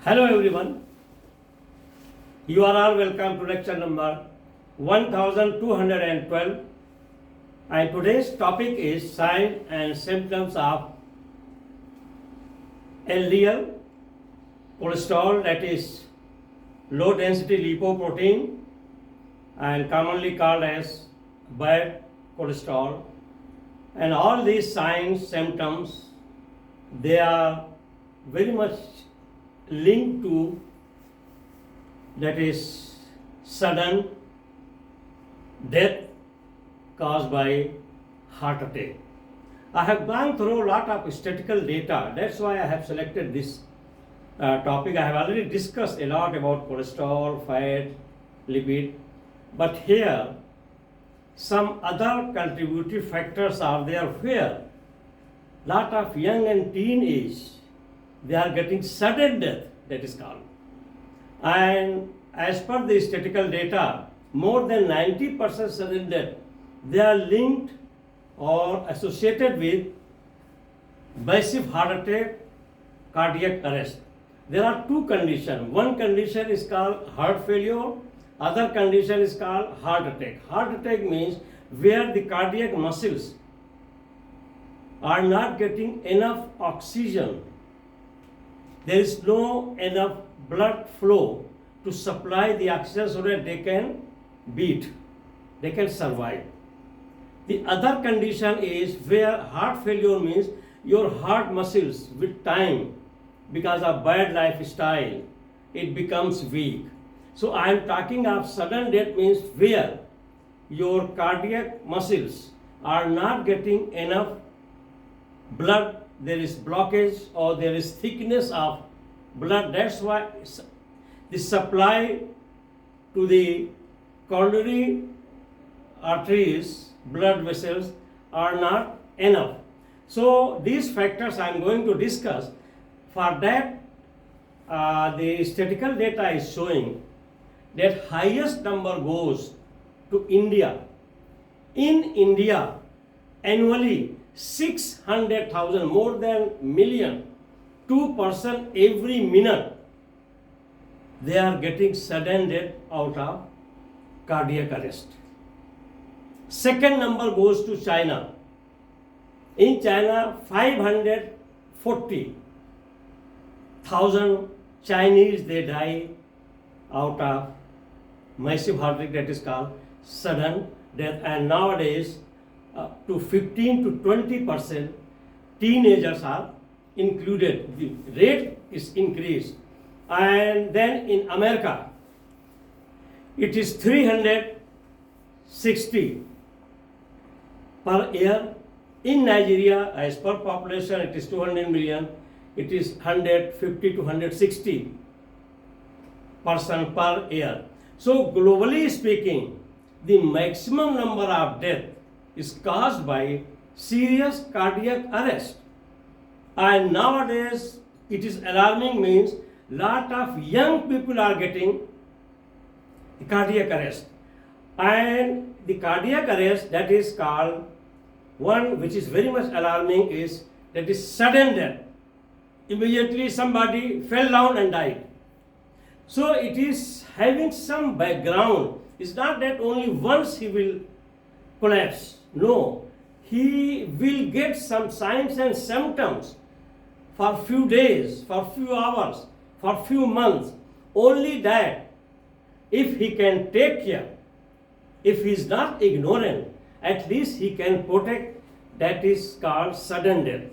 Hello everyone, you are all welcome to lecture number 1212 and today's topic is signs and symptoms of LDL cholesterol, that is low density lipoprotein and commonly called as bad cholesterol, and all these signs symptoms they are very much linked to, that is sudden death caused by heart attack. I have gone through a lot of statistical data, that's why I have selected this topic. I have already discussed a lot about cholesterol, fat, lipid, but here some other contributory factors are there where lot of young and teen age they are getting sudden death, that is called. And as per the statistical data, more than 90% sudden death, they are linked or associated with massive heart attack, cardiac arrest. There are two conditions. One condition is called heart failure, other condition is called heart attack. Heart attack means where the cardiac muscles are not getting enough oxygen. There is no enough blood flow to supply the oxygen so that they can beat, they can survive. The other condition is where heart failure means your heart muscles with time, because of bad lifestyle, it becomes weak. So I am talking of sudden death means where your cardiac muscles are not getting enough blood, there is blockage or there is thickness of blood. That's why the supply to the coronary arteries, blood vessels are not enough. So these factors I am going to discuss. For that, the statistical data is showing that highest number goes to India. In India, annually 600,000, more than million, 2% every minute, they are getting sudden death out of cardiac arrest. Second number goes to China. In China, 540,000 Chinese they die out of massive heart attack, that is called sudden death. And nowadays, to 15 to 20% teenagers are included. The rate is increased. And then in America, it is 360 per year. In Nigeria, as per population, it is 200 million. It is 150 to 160 person per year. So globally speaking, the maximum number of death is caused by serious cardiac arrest. And nowadays, it is alarming means lot of young people are getting cardiac arrest. And the cardiac arrest that is called, one which is very much alarming is that is sudden death. Immediately somebody fell down and died. So it is having some background. It's not that only once he will collapse. No, he will get some signs and symptoms for few days, for few hours, for few months. Only that if he can take care, if he is not ignorant, at least he can protect, that is called sudden death.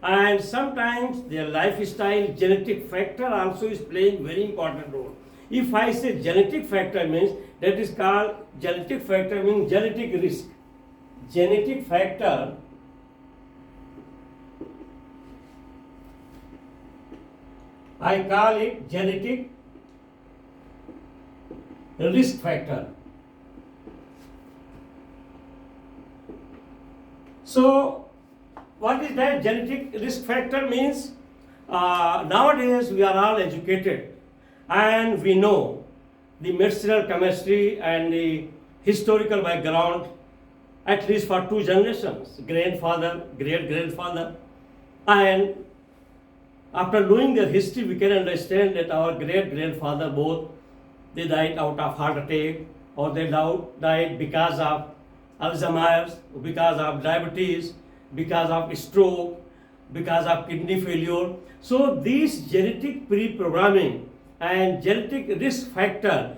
And sometimes their lifestyle, genetic factor also is playing very important role. If I say genetic factor means, that is called genetic factor means genetic risk. Genetic factor I call it genetic risk factor. So what is that genetic risk factor means? Nowadays we are all educated and we know the medicinal chemistry and the historical background, at least for two generations, grandfather, great grandfather, and After knowing their history, we can understand that our great-grandfather both, they died out of heart attack, or they died because of Alzheimer's, because of diabetes, because of stroke, because of kidney failure. So these genetic pre-programming and genetic risk factor,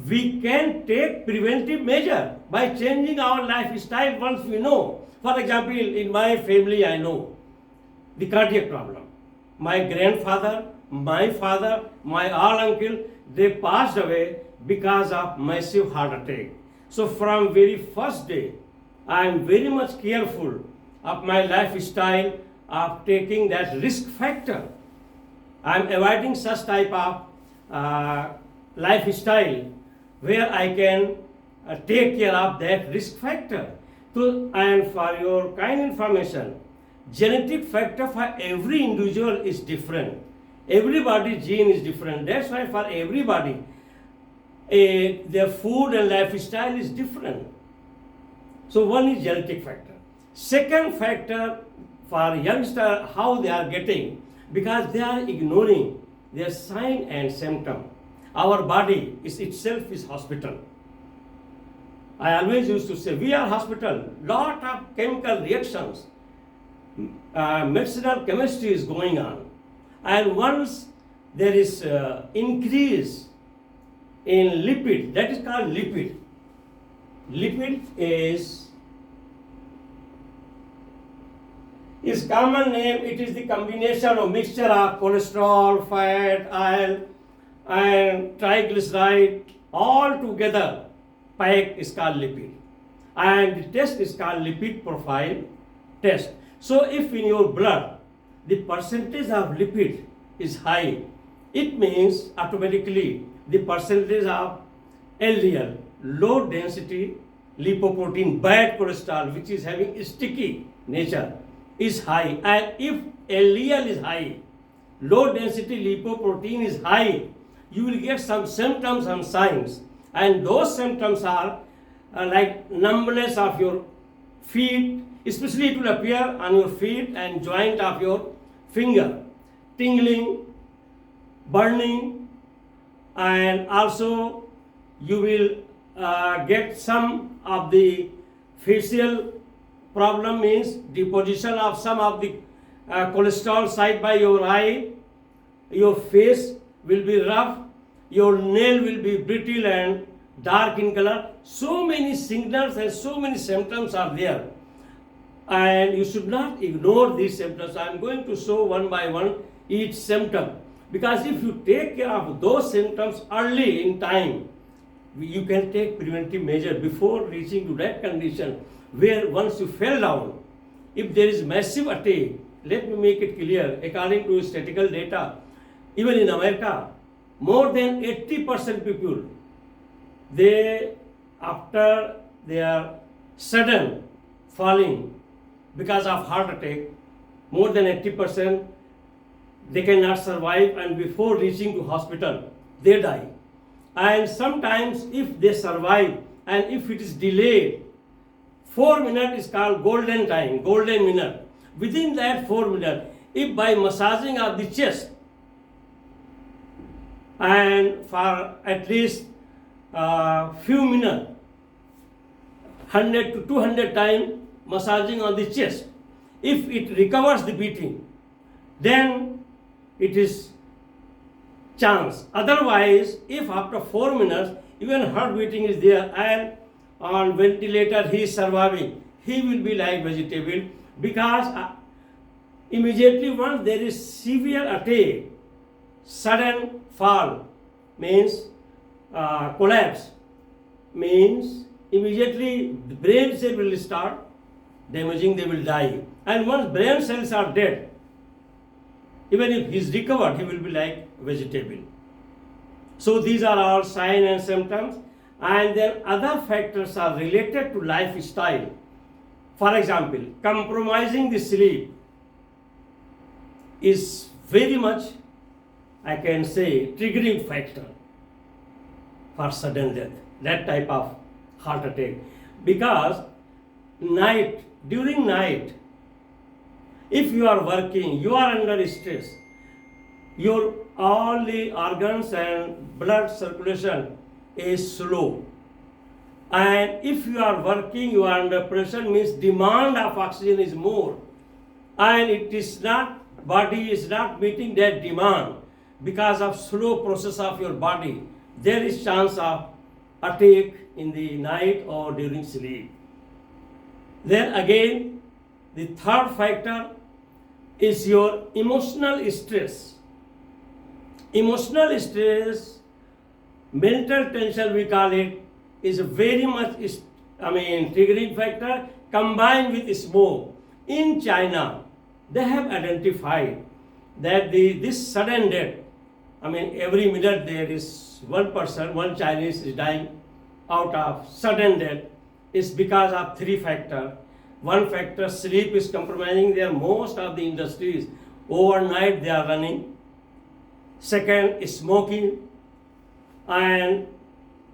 we can take preventive measure by changing our lifestyle once we know. For example, in my family, I know the cardiac problem. My grandfather, my father, my all uncle, they passed away because of massive heart attack. So from very first day, I am very much careful of my lifestyle of taking that risk factor. I am avoiding such type of lifestyle where I can take care of that risk factor. So, and for your kind information, genetic factor for every individual is different. Everybody's gene is different. That's why for everybody, their food and lifestyle is different. So one is genetic factor. Second factor for youngster, how they are getting, because they are ignoring their sign and symptom. Our body is itself is hospital. I always used to say, we are hospital. Lot of chemical reactions, medicinal chemistry is going on. And once there is increase in lipid, that is called lipid. Lipid is common name. It is the combination of mixture of cholesterol, fat, oil, and triglyceride all together. Pack is called lipid, and the test is called lipid profile test. So if in your blood the percentage of lipid is high, it means automatically the percentage of LDL, low density lipoprotein, bad cholesterol, which is having sticky nature, is high. And if LDL is high, low density lipoprotein is high, you will get some symptoms and signs. And those symptoms are like numbness of your feet, especially it will appear on your feet and joint of your finger, tingling, burning, and also you will get some of the facial problem, means deposition of some of the cholesterol side by your eye, your face will be rough, your nail will be brittle and dark in color. So many signals and so many symptoms are there. And you should not ignore these symptoms. I am going to show one by one each symptom. Because if you take care of those symptoms early in time, you can take preventive measure before reaching to that condition where once you fell down, if there is massive attack, let me make it clear, according to statistical data, even in America, more than 80% people, they, after their sudden falling because of heart attack, more than 80%, they cannot survive, and before reaching to hospital, they die. And sometimes if they survive and if it is delayed, 4 minutes is called golden time, golden minute. Within that 4 minutes, if by massaging of the chest and for at least few minutes, 100 to 200 times massaging on the chest, if it recovers the beating, then it is chance. Otherwise, if after 4 minutes even heart beating is there and on ventilator he is surviving, he will be like vegetable, because immediately once there is severe attack, sudden fall means collapse, means immediately the brain cell will start damaging, they will die. And once brain cells are dead, even if he is recovered, he will be like vegetable. So these are all signs and symptoms. And then other factors are related to lifestyle. For example, compromising the sleep is very much, I can say, triggering factor for sudden death, that type of heart attack. Because during night, if you are working, you are under stress, your all the organs and blood circulation is slow. And if you are working, you are under pressure, means demand of oxygen is more. And it is not, body is not meeting that demand because of slow process of your body. There is chance of attack in the night or during sleep. Then again, the third factor is your emotional stress. Emotional stress, mental tension we call it, is a very much, triggering factor combined with smoke. In China, they have identified that this sudden death, every minute there is one person, one Chinese is dying out of sudden death, is because of three factors. One factor, sleep is compromising there. Most of the industries, overnight they are running. Second is smoking. And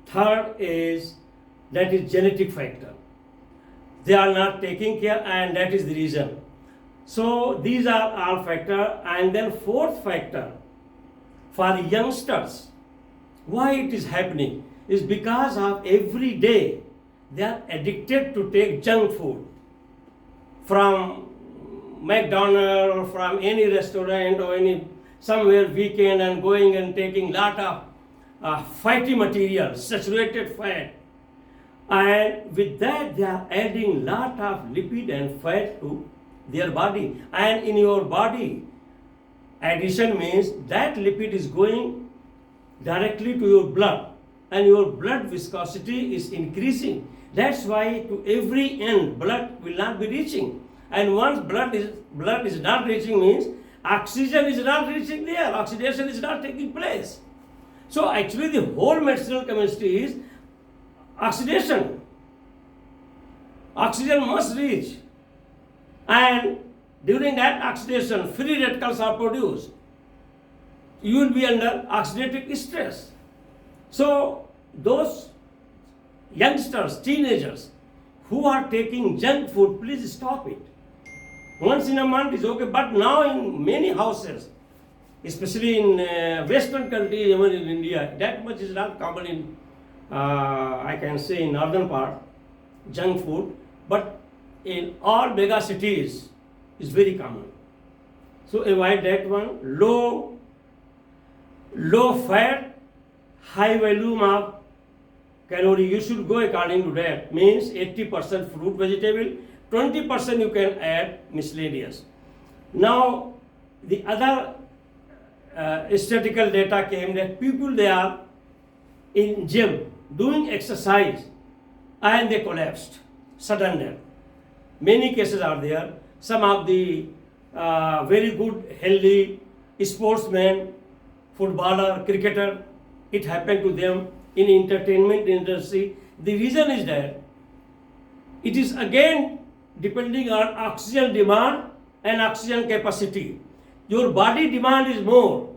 third is, that is genetic factor. They are not taking care, and that is the reason. So these are all factors. And then fourth factor, for youngsters, why it is happening is because of every day they are addicted to take junk food from McDonald's or from any restaurant or somewhere weekend, and going and taking lot of fatty material, saturated fat, and with that they are adding lot of lipid and fat to their body. And in your body, addition means that lipid is going directly to your blood, and your blood viscosity is increasing. That's why to every end blood will not be reaching. And once blood is not reaching, means oxygen is not reaching there, oxidation is not taking place. So actually the whole medicinal chemistry is oxidation. Oxygen must reach, and during that oxidation, free radicals are produced. You will be under oxidative stress. So those youngsters, teenagers who are taking junk food, please stop it. Once in a month is okay, but now in many houses, especially in Western countries, even in India, that much is not common in, I can say, in northern part, junk food, but in all mega cities is very common. So avoid that one. Low fat, high volume of calorie. You should go according to that. Means 80% fruit, vegetable, 20% you can add miscellaneous. Now the other statistical data came that people, they are in gym doing exercise and they collapsed, sudden death. Many cases are there. Some of the very good, healthy sportsmen, footballer, cricketer, it happened to them in entertainment industry. The reason is that it is again depending on oxygen demand and oxygen capacity. Your body demand is more,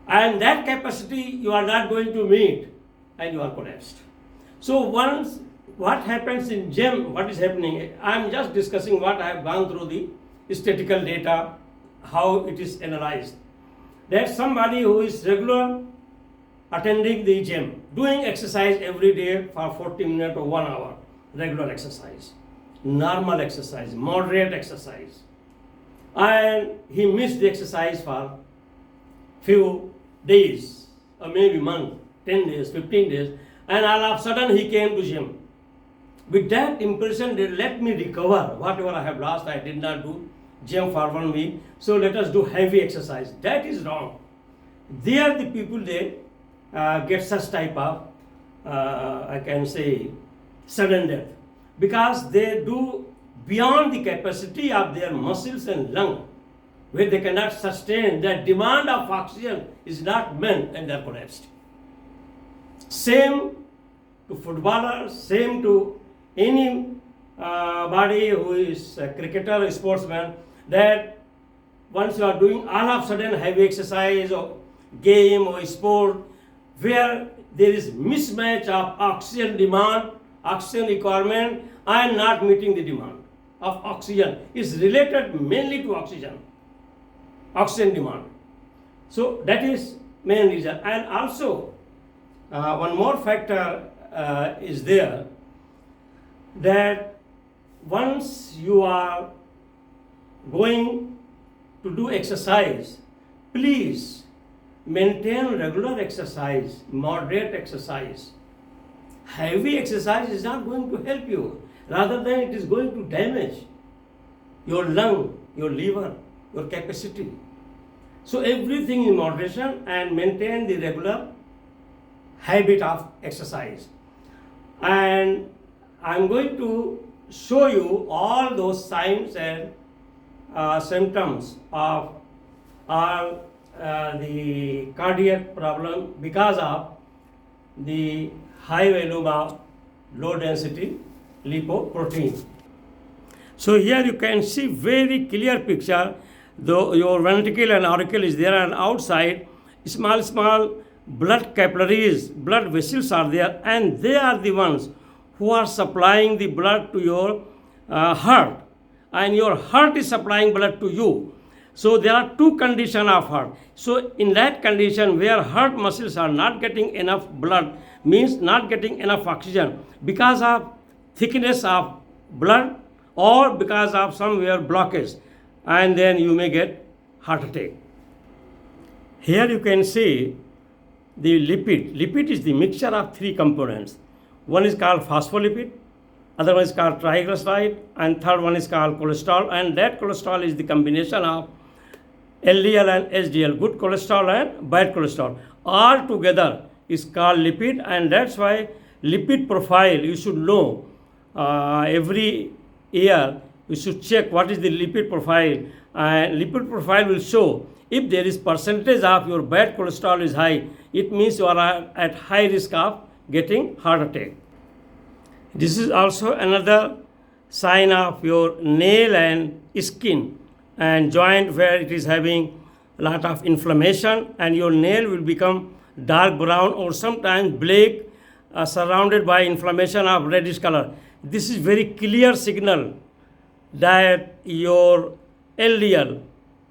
and that capacity you are not going to meet, and you are collapsed. So once, what happens in gym, what is happening, I am just discussing what I have gone through the statistical data, how it is analyzed. That somebody who is regular attending the gym, doing exercise every day for 40 minutes or 1 hour, regular exercise, normal exercise, moderate exercise, and he missed the exercise for few days or maybe month, 10 days, 15 days, and all of a sudden he came to gym. With that impression, that let me recover whatever I have lost. I did not do gym for 1 week, so let us do heavy exercise. That is wrong. They are the people, they get such type of, I can say, sudden death, because they do beyond the capacity of their muscles and lung, where they cannot sustain. That demand of oxygen is not met, and they are collapsed. Same to footballers, same to any body who is a cricketer or sportsman, that once you are doing all of a sudden heavy exercise or game or sport, where there is mismatch of oxygen demand, oxygen requirement, and not meeting the demand of oxygen, is related mainly to oxygen. oxygen demand. So that is main reason. And also one more factor is there, that once you are going to do exercise, please maintain regular exercise, moderate exercise. Heavy exercise is not going to help you. Rather than it is going to damage your lung, your liver, your capacity. So everything in moderation, and maintain the regular habit of exercise. And I'm going to show you all those signs and symptoms of all the cardiac problem because of the high volume of low density lipoprotein. So here you can see very clear picture. Though your ventricle and auricle is there, and outside small blood capillaries, blood vessels are there, and they are the ones who are supplying the blood to your heart, and your heart is supplying blood to you. So there are two conditions of heart. So in that condition where heart muscles are not getting enough blood, means not getting enough oxygen because of thickness of blood or because of somewhere blockage, and then you may get heart attack. Here you can see the lipid. Lipid is the mixture of three components. One is called phospholipid, other one is called triglyceride, and third one is called cholesterol, and that cholesterol is the combination of LDL and HDL, good cholesterol and bad cholesterol. All together is called lipid, and that's why lipid profile you should know. Every year you should check what is the lipid profile, and lipid profile will show if there is percentage of your bad cholesterol is high, it means you are at high risk of getting heart attack. This is also another sign of your nail and skin and joint where it is having a lot of inflammation, and your nail will become dark brown or sometimes black, surrounded by inflammation of reddish color. This is very clear signal that your LDL,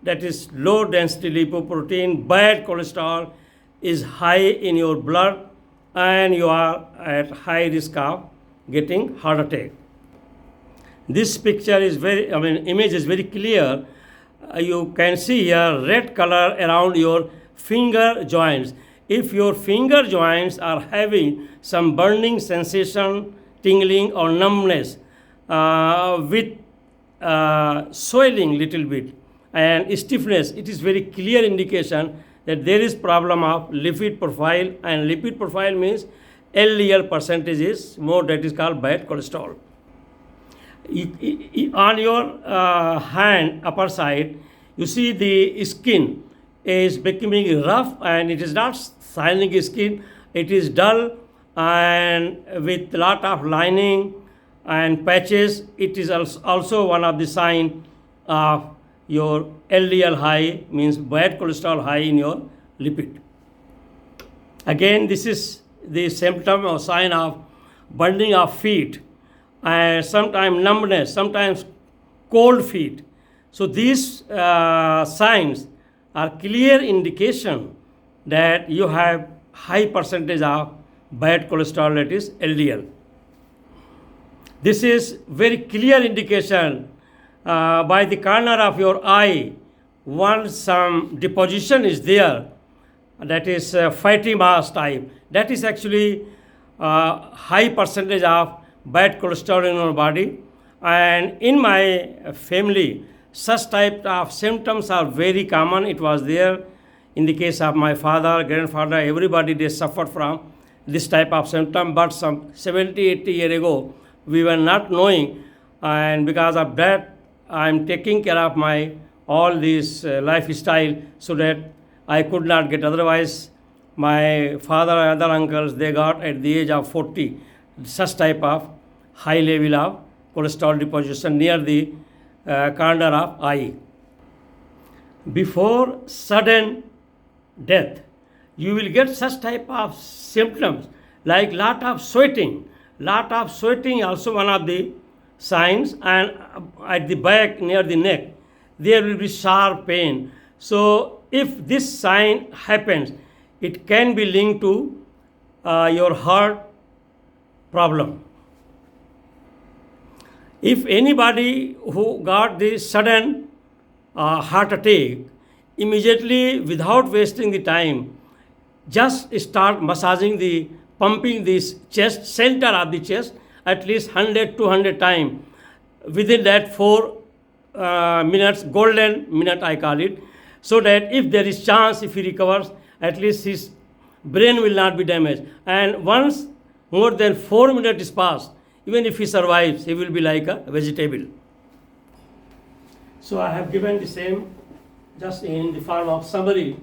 that is low density lipoprotein, bad cholesterol, is high in your blood, and you are at high risk of getting heart attack. This picture is image is very clear. You can see here red color around your finger joints. If your finger joints are having some burning sensation, tingling or numbness with swelling little bit and stiffness, it is very clear indication that there is problem of lipid profile, and lipid profile means LDL percentage is more, that is called bad cholesterol. On your hand upper side, you see the skin is becoming rough, and it is not shining skin, it is dull and with lot of lining and patches. It is also one of the sign of your LDL high, means bad cholesterol high in your lipid. Again, this is the symptom or sign of burning of feet, and sometimes numbness, sometimes cold feet. So these signs are clear indication that you have high percentage of bad cholesterol, that is LDL. This is very clear indication by the corner of your eye. Once some deposition is there, that is fatty mass type, that is actually high percentage of bad cholesterol in our body. And in my family, such type of symptoms are very common. It was there in the case of my father, grandfather, everybody, they suffered from this type of symptom. But some 70, 80 years ago, we were not knowing, and because of that, I am taking care of my all this lifestyle so that I could not get. Otherwise, my father and other uncles, they got at the age of 40 such type of high level of cholesterol deposition near the corner of eye. Before sudden death, you will get such type of symptoms like lot of sweating. Lot of sweating also one of the signs, and at the back near the neck there will be sharp pain. So if this sign happens, it can be linked to your heart problem. If anybody who got this sudden heart attack, immediately without wasting the time, just start massaging the pumping this chest center of the chest at least 100 200 times. Within that 4 minutes, golden minute I call it, so that if there is chance, if he recovers, at least his brain will not be damaged. And once more than 4 minutes is passed, even if he survives, he will be like a vegetable. So I have given the same just in the form of summary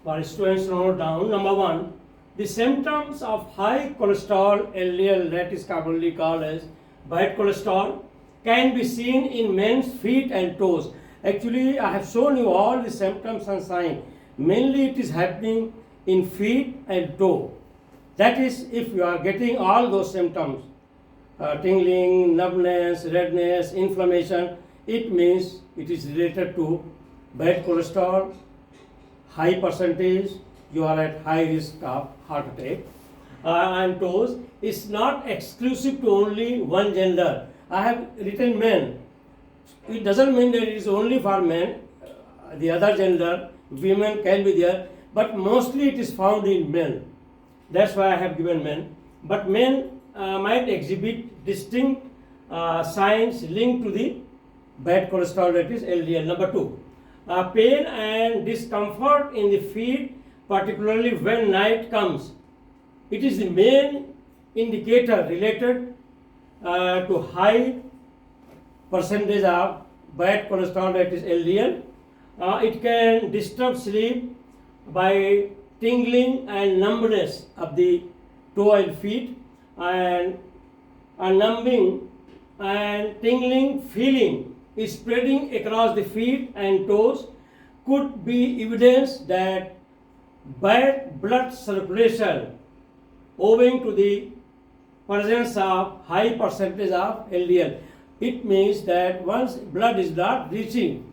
for students to note down. Number one, the symptoms of high cholesterol LDL, that is commonly called as bad cholesterol, can be seen in men's feet and toes. Actually, I have shown you all the symptoms and signs. Mainly it is happening in feet and toe. That is, if you are getting all those symptoms, tingling, numbness, redness, inflammation, it means it is related to bad cholesterol, high percentage, you are at high risk of heart attack. And toes is not exclusive to only one gender. I have written men. It doesn't mean that it is only for men. The other gender, women can be there, but mostly it is found in men. That's why I have given men. But men might exhibit distinct signs linked to the bad cholesterol, that is LDL. Number two, pain and discomfort in the feet, particularly when night comes. It is the main indicator related to high percentage of bad cholesterol, that is LDL. It can disturb sleep by tingling and numbness of the toe and feet, and a numbing and tingling feeling is spreading across the feet and toes could be evidence that bad blood circulation owing to the presence of high percentage of LDL. It means that once blood is not reaching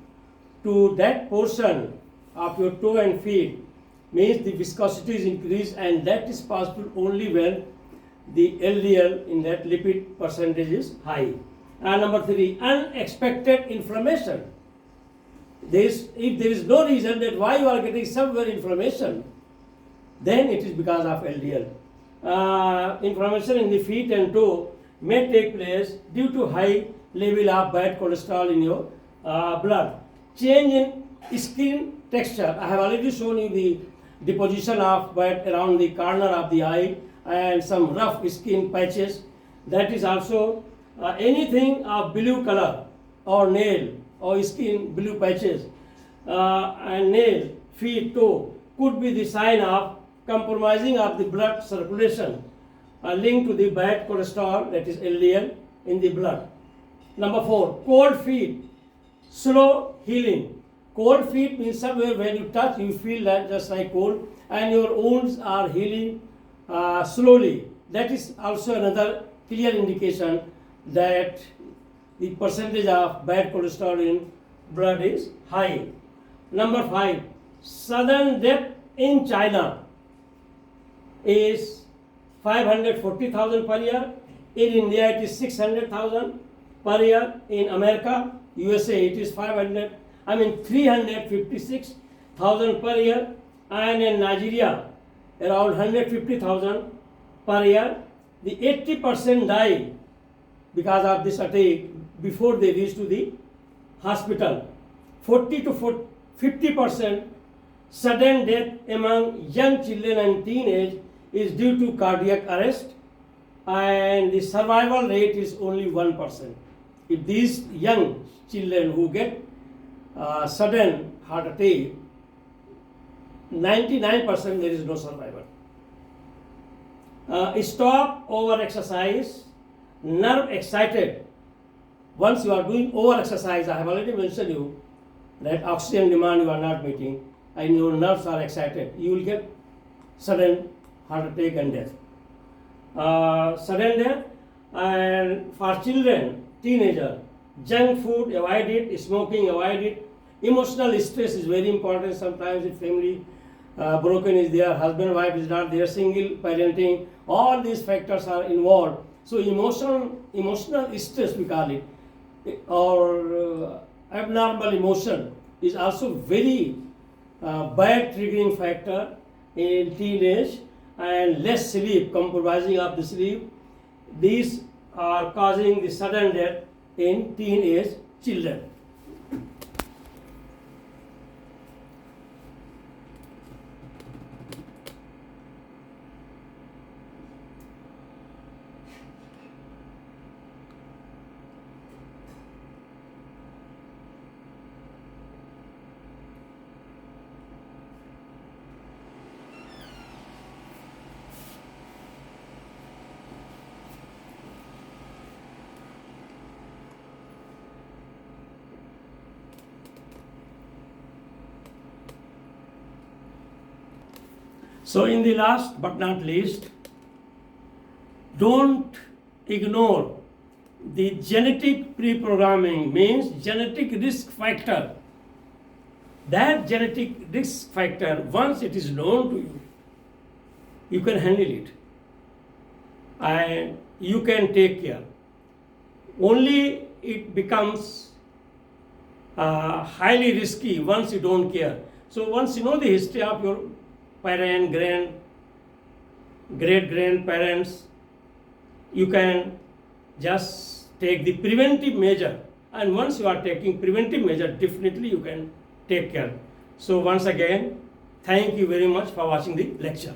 to that portion of your toe and feet, means the viscosity is increased, and that is possible only when the LDL in that lipid percentage is high. And number three, unexpected inflammation. If there is no reason that why you are getting somewhere inflammation, then it is because of LDL. Inflammation in the feet and toe may take place due to high level of bad cholesterol in your blood. Change in skin texture. I have already shown you the deposition of bad around the corner of the eye and some rough skin patches. That is also anything of blue color or nail or skin blue patches and nail, feet, toe could be the sign of compromising of the blood circulation linked to the bad cholesterol, that is LDL, in the blood. Number four, cold feet, slow healing. Cold feet means somewhere when you touch you feel that just like cold, and your wounds are healing slowly. That is also another clear indication that the percentage of bad cholesterol in blood is high. Number five, sudden death in China is 540,000 per year. In India it is 600,000 per year. In America, USA it is 356,000 per year. And in Nigeria around 150,000 per year. The 80% die because of this attack before they reach to the hospital. 40 to 50% sudden death among young children and teenage is due to cardiac arrest, and the survival rate is only 1%. If these young children who get sudden heart attack, 99% there is no survival. Stop over exercise, nerve excited. Once you are doing over exercise, I have already mentioned you that oxygen demand you are not meeting and your nerves are excited, you will get sudden heart attack and death. Sudden death, and for children, teenager, junk food avoid it, smoking avoid it, Emotional stress is very important. Sometimes if family broken is there, husband wife is not there, single parenting, all these factors are involved. So emotional stress we call it, or abnormal emotion is also very bad triggering factor in teenage, and less sleep, compromising of the sleep. These are causing the sudden death in teenage children. So in the last but not least, don't ignore the genetic pre-programming, means genetic risk factor. That genetic risk factor, once it is known to you, you can handle it and you can take care. Only it becomes highly risky once you don't care. So once you know the history of your parent, great grandparents, you can just take the preventive measure, and once you are taking preventive measure, definitely you can take care. So once again, thank you very much for watching the lecture.